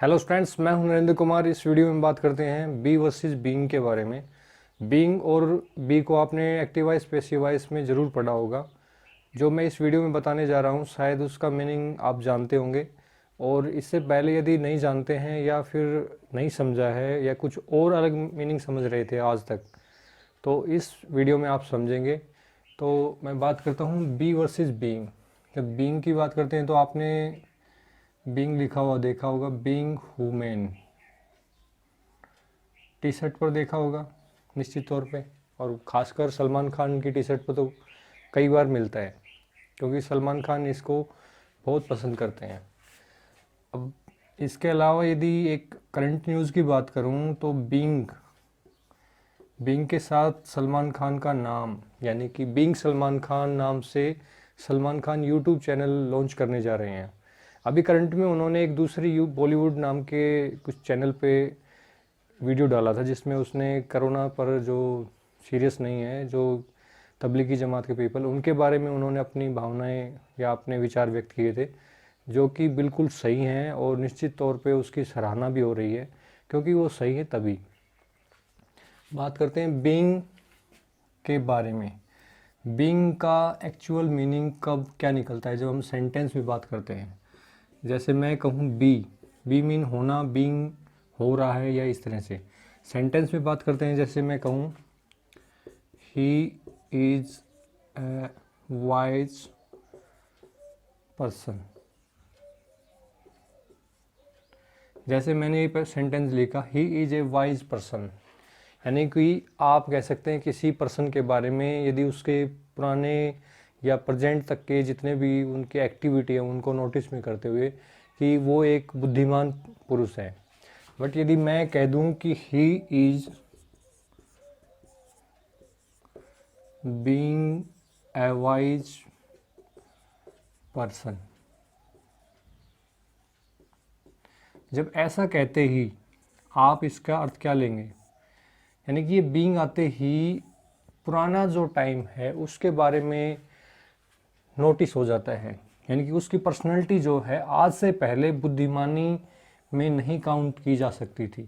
Hello students, मैं हूं नरेंद्र कुमार। इस वीडियो में बात करते हैं बी वर्सेस बीइंग के बारे में। बीइंग और बी को आपने एक्टिव वॉइस पैसिव वॉइस में ज़रूर पढ़ा होगा। जो मैं इस वीडियो में बताने जा रहा हूं शायद उसका मीनिंग आप जानते होंगे, और इससे पहले यदि नहीं जानते हैं या फिर नहीं समझा है या कुछ और अलग मीनिंग समझ रहे थे आज तक, तो इस वीडियो में आप समझेंगे। तो मैं बात करता हूँ बी वर्सेस बीइंग। जब बीइंग की बात करते हैं तो आपने बीइंग लिखा हुआ देखा होगा, बीइंग ह्यूमन टी शर्ट पर देखा होगा निश्चित तौर पे, और ख़ासकर सलमान खान की टी शर्ट पर तो कई बार मिलता है, क्योंकि सलमान खान इसको बहुत पसंद करते हैं। अब इसके अलावा यदि एक करंट न्यूज़ की बात करूं तो बीइंग बीइंग के साथ सलमान खान का नाम, यानी कि बीइंग सलमान खान नाम से Salman Khan YouTube channel launch करने जा रहे हैं। अभी करंट में उन्होंने एक दूसरी बॉलीवुड नाम के कुछ चैनल पे वीडियो डाला था जिसमें उसने कोरोना पर, जो सीरियस नहीं है, जो तबलीगी जमात के पीपल, उनके बारे में उन्होंने अपनी भावनाएं या अपने विचार व्यक्त किए थे, जो कि बिल्कुल सही हैं और निश्चित तौर पे उसकी सराहना भी हो रही है, क्योंकि वो सही है। तभी बात करते हैं बीइंग के बारे में। बीइंग का एक्चुअल मीनिंग कब क्या निकलता है जब हम सेंटेंस में बात करते हैं। जैसे मैं कहूँ बी, बी मीन होना, बीइंग हो रहा है, या इस तरह से सेंटेंस में बात करते हैं। जैसे मैं कहूँ he is a wise person, जैसे मैंने ये सेंटेंस लिखा he is a wise person, यानी कि आप कह सकते हैं किसी पर्सन के बारे में, यदि उसके पुराने या प्रेजेंट तक के जितने भी उनके एक्टिविटी है उनको नोटिस में करते हुए, कि वो एक बुद्धिमान पुरुष है। बट यदि मैं कह दूं कि he is being a wise person, जब ऐसा कहते ही आप इसका अर्थ क्या लेंगे, यानी कि ये बीइंग आते ही पुराना जो टाइम है उसके बारे में नोटिस हो जाता है, यानी कि उसकी पर्सनैलिटी जो है आज से पहले बुद्धिमानी में नहीं काउंट की जा सकती थी।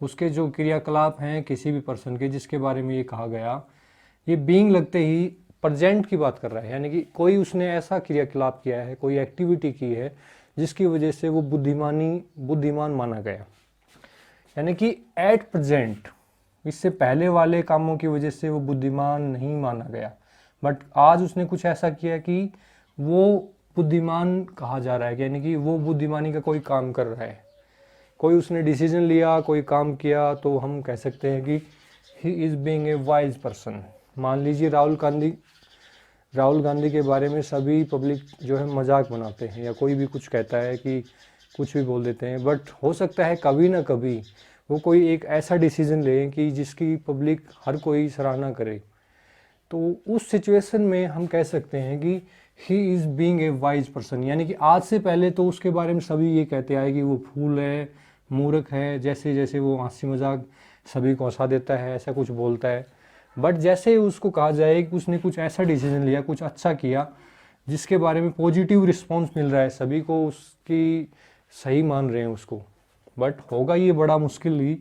उसके जो क्रियाकलाप हैं किसी भी पर्सन के जिसके बारे में ये कहा गया, ये बीइंग लगते ही प्रेजेंट की बात कर रहा है, यानी कि कोई उसने ऐसा क्रियाकलाप किया है, कोई एक्टिविटी की है जिसकी वजह से वो बुद्धिमान माना गया। यानी कि एट प्रेजेंट, इससे पहले वाले कामों की वजह से वो बुद्धिमान नहीं माना गया, बट आज उसने कुछ ऐसा किया कि वो बुद्धिमान कहा जा रहा है, यानी कि वो बुद्धिमानी का कोई काम कर रहा है, कोई उसने डिसीजन लिया, कोई काम किया, तो हम कह सकते हैं कि he is being a wise person. मान लीजिए राहुल गांधी के बारे में सभी पब्लिक जो है मजाक बनाते हैं, या कोई भी कुछ कहता है कि कुछ भी बोल देते हैं, बट हो सकता है कभी ना कभी वो कोई एक ऐसा डिसीजन ले कि जिसकी पब्लिक हर कोई सराहना करे, तो उस सिचुएशन में हम कह सकते हैं कि he is being a wise person. यानी कि आज से पहले तो उसके बारे में सभी ये कहते आए कि वो फूल है, मूर्ख है, जैसे जैसे वो हंसी मजाक सभी को हंसा देता है, ऐसा कुछ बोलता है। बट जैसे उसको कहा जाए कि उसने कुछ ऐसा डिसीजन लिया, कुछ अच्छा किया जिसके बारे में पॉजिटिव रिस्पॉन्स मिल रहा है, सभी को उसकी सही मान रहे हैं उसको, बट होगा ये बड़ा मुश्किल ही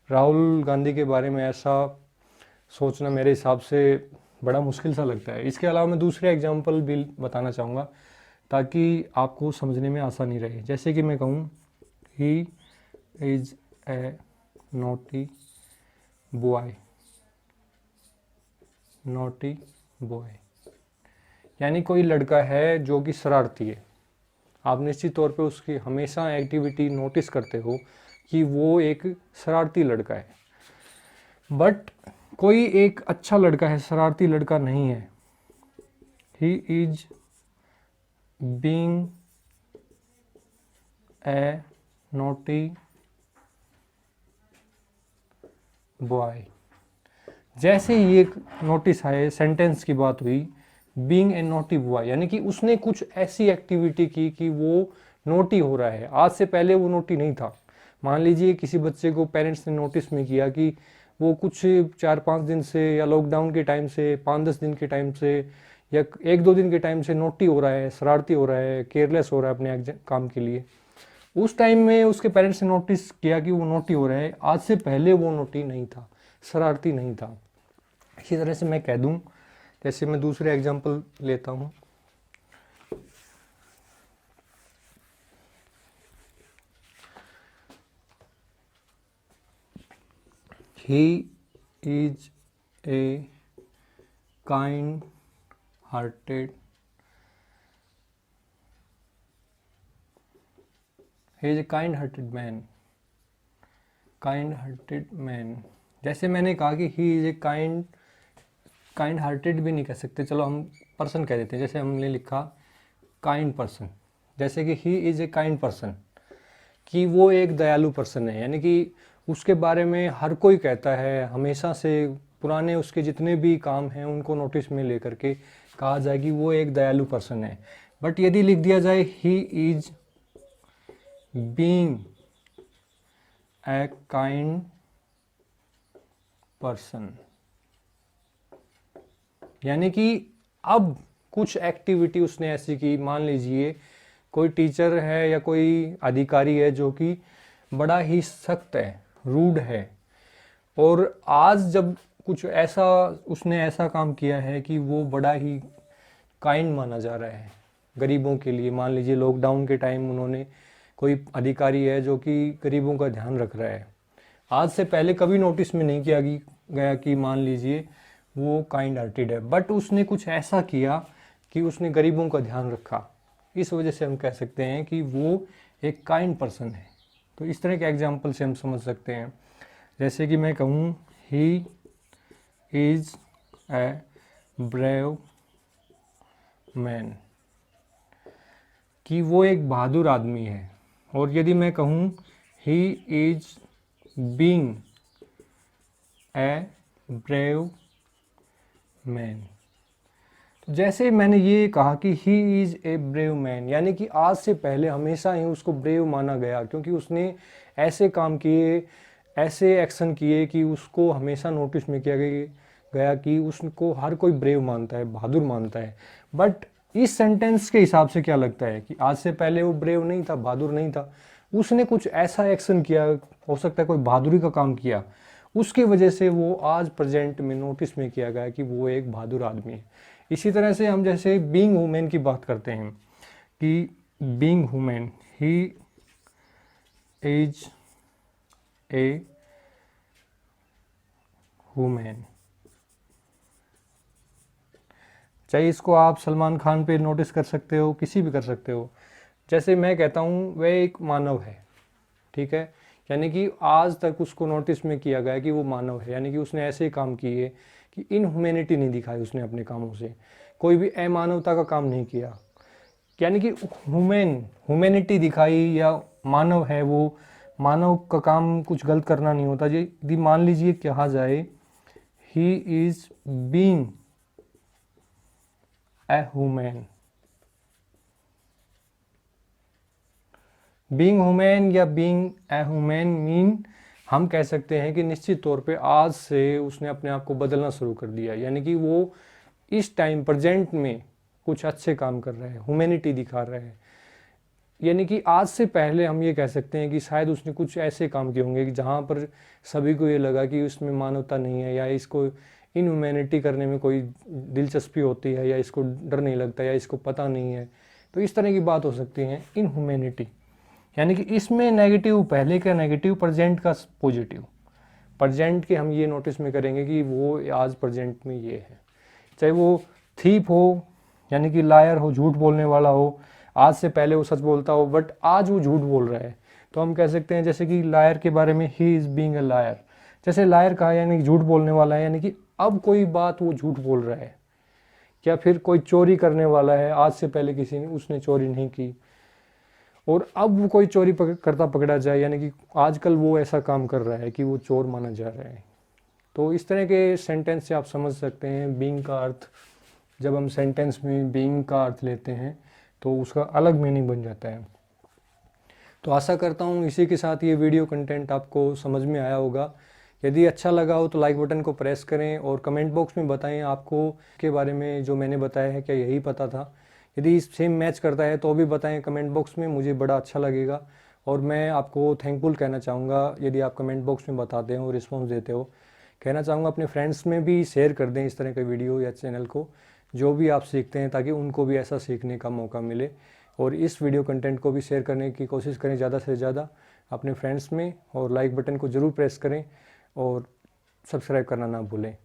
राहुल गांधी के बारे में ऐसा सोचना मेरे हिसाब से बड़ा मुश्किल सा लगता है। इसके अलावा मैं दूसरे एग्जांपल भी बताना चाहूँगा ताकि आपको समझने में आसानी रहे। जैसे कि मैं कहूँ he is a naughty boy, naughty boy, यानी कोई लड़का है जो कि शरारती है। आप निश्चित तौर पे उसकी हमेशा एक्टिविटी नोटिस करते हो कि वो एक शरारती लड़का है, बट कोई एक अच्छा लड़का है, शरारती लड़का नहीं है। He is being a naughty boy. जैसे ही एक नोटिस आए, सेंटेंस की बात हुई, बीइंग ए नोटी बॉय, यानी कि उसने कुछ ऐसी एक्टिविटी की कि वो नोटी हो रहा है, आज से पहले वो नोटी नहीं था। मान लीजिए किसी बच्चे को पेरेंट्स ने नोटिस में किया कि वो कुछ 4-5 दिन से, या लॉकडाउन के टाइम से 5-10 दिन के टाइम से, या 1-2 दिन के टाइम से नोटी हो रहा है, शरारती हो रहा है, केयरलेस हो रहा है अपने काम के लिए, उस टाइम में उसके पेरेंट्स ने नोटिस किया कि वो नोटी हो रहा है, आज से पहले वो नोटी नहीं था, शरारती नहीं था। इसी तरह से मैं कह दूं, जैसे मैं दूसरे एग्जांपल लेता हूं, he is a kind hearted, he is a kind hearted man, kind hearted man. जैसे मैंने कहा कि he is a kind hearted भी नहीं कह सकते, चलो हम पर्सन कह देते हैं। जैसे हमने लिखा काइंड पर्सन, जैसे कि he is a kind person, कि वो एक दयालु पर्सन है, यानी कि उसके बारे में हर कोई कहता है, हमेशा से पुराने उसके जितने भी काम हैं उनको नोटिस में लेकर के कहा जाए कि वो एक दयालु पर्सन है। बट यदि लिख दिया जाए he is being a kind person, यानी कि अब कुछ एक्टिविटी उसने ऐसी की, मान लीजिए कोई टीचर है या कोई अधिकारी है जो कि बड़ा ही सख्त है, रूड है, और आज जब कुछ ऐसा उसने ऐसा काम किया है कि वो बड़ा ही काइंड माना जा रहा है गरीबों के लिए। मान लीजिए लॉकडाउन के टाइम उन्होंने, कोई अधिकारी है जो कि गरीबों का ध्यान रख रहा है, आज से पहले कभी नोटिस में नहीं किया गया कि मान लीजिए वो काइंड हार्टेड है, बट उसने कुछ ऐसा किया कि उसने गरीबों का ध्यान रखा, इस वजह से हम कह सकते हैं कि वो एक काइंड पर्सन है। तो इस तरह के एग्जाम्पल से हम समझ सकते हैं। जैसे कि मैं कहूँ he is a brave man, कि वो एक बहादुर आदमी है। और यदि मैं कहूँ he is being a brave man, तो जैसे मैंने ये कहा कि he is a brave man, यानी कि आज से पहले हमेशा ही उसको ब्रेव माना गया, क्योंकि उसने ऐसे काम किए, ऐसे एक्शन किए कि उसको हमेशा नोटिस में किया गया कि उसको हर कोई ब्रेव मानता है, बहादुर मानता है। बट इस सेंटेंस के हिसाब से क्या लगता है कि आज से पहले वो ब्रेव नहीं था, बहादुर नहीं था, उसने कुछ ऐसा एक्शन किया, हो सकता है कोई बहादुरी का काम किया, उसकी वजह से वो आज प्रेजेंट में नोटिस में किया गया कि वो एक बहादुर आदमी है। इसी तरह से हम जैसे बीइंग वुमेन की बात करते हैं कि being women, he is a women, चाहे इसको आप सलमान खान पे नोटिस कर सकते हो, किसी भी कर सकते हो। जैसे मैं कहता हूँ वह एक मानव है, ठीक है, यानी कि आज तक उसको नोटिस में किया गया कि वो मानव है, यानी कि उसने ऐसे काम किए कि इनह्यूमैनिटी नहीं दिखाई उसने अपने कामों से, कोई भी अमानवता का काम नहीं किया, यानी कि ह्यूमैनिटी दिखाई, या मानव है वो, मानव का काम कुछ गलत करना नहीं होता। यदि मान लीजिए कहा जाए he is being a human, being human या बीइंग ए ह्यूमन मीन, हम कह सकते हैं कि निश्चित तौर पे आज से उसने अपने आप को बदलना शुरू कर दिया, यानी कि वो इस टाइम प्रेजेंट में कुछ अच्छे काम कर रहे हैं, ह्यूमैनिटी दिखा रहे हैं। यानी कि आज से पहले हम ये कह सकते हैं कि शायद उसने कुछ ऐसे काम किए होंगे कि जहाँ पर सभी को ये लगा कि उसमें मानवता नहीं है, या इसको इनह्यूमैनिटी करने में कोई दिलचस्पी होती है, या इसको डर नहीं लगता, या इसको पता नहीं है। तो इस तरह की बात हो सकती है इनह्यूमैनिटी, यानी कि इसमें नेगेटिव पहले का नेगेटिव, प्रेजेंट का पॉजिटिव। प्रेजेंट के हम ये नोटिस में करेंगे कि वो आज प्रेजेंट में ये है, चाहे वो थीप हो, यानी कि लायर हो, झूठ बोलने वाला हो, आज से पहले वो सच बोलता हो बट आज वो झूठ बोल रहा है, तो हम कह सकते हैं जैसे कि लायर के बारे में he is being a liar, जैसे लायर कहा यानी कि झूठ बोलने वाला है, यानी कि अब कोई बात वो झूठ बोल रहा है। या फिर कोई चोरी करने वाला है, आज से पहले किसी ने उसने चोरी नहीं की और अब वो कोई चोरी करता पकड़ा जाए, यानी कि आजकल वो ऐसा काम कर रहा है कि वो चोर माना जा रहा है। तो इस तरह के सेंटेंस से आप समझ सकते हैं बीइंग का अर्थ। जब हम सेंटेंस में बीइंग का अर्थ लेते हैं तो उसका अलग मीनिंग बन जाता है। तो आशा करता हूँ इसी के साथ ये वीडियो कंटेंट आपको समझ में आया होगा। यदि अच्छा लगा हो तो लाइक बटन को प्रेस करें और कमेंट बॉक्स में बताएं आपको के बारे में जो मैंने बताया है क्या यही पता था। यदि सेम मैच करता है तो भी बताएं कमेंट बॉक्स में, मुझे बड़ा अच्छा लगेगा। और मैं आपको थैंकफुल कहना चाहूँगा यदि आप कमेंट बॉक्स में बताते हो, रिस्पॉन्स देते हो। कहना चाहूँगा अपने फ्रेंड्स में भी शेयर कर दें इस तरह के वीडियो या चैनल को, जो भी आप सीखते हैं, ताकि उनको भी ऐसा सीखने का मौका मिले। और इस वीडियो कंटेंट को भी शेयर करने की कोशिश करें ज़्यादा से ज़्यादा अपने फ्रेंड्स में, और लाइक बटन को ज़रूर प्रेस करें और सब्सक्राइब करना ना भूलें।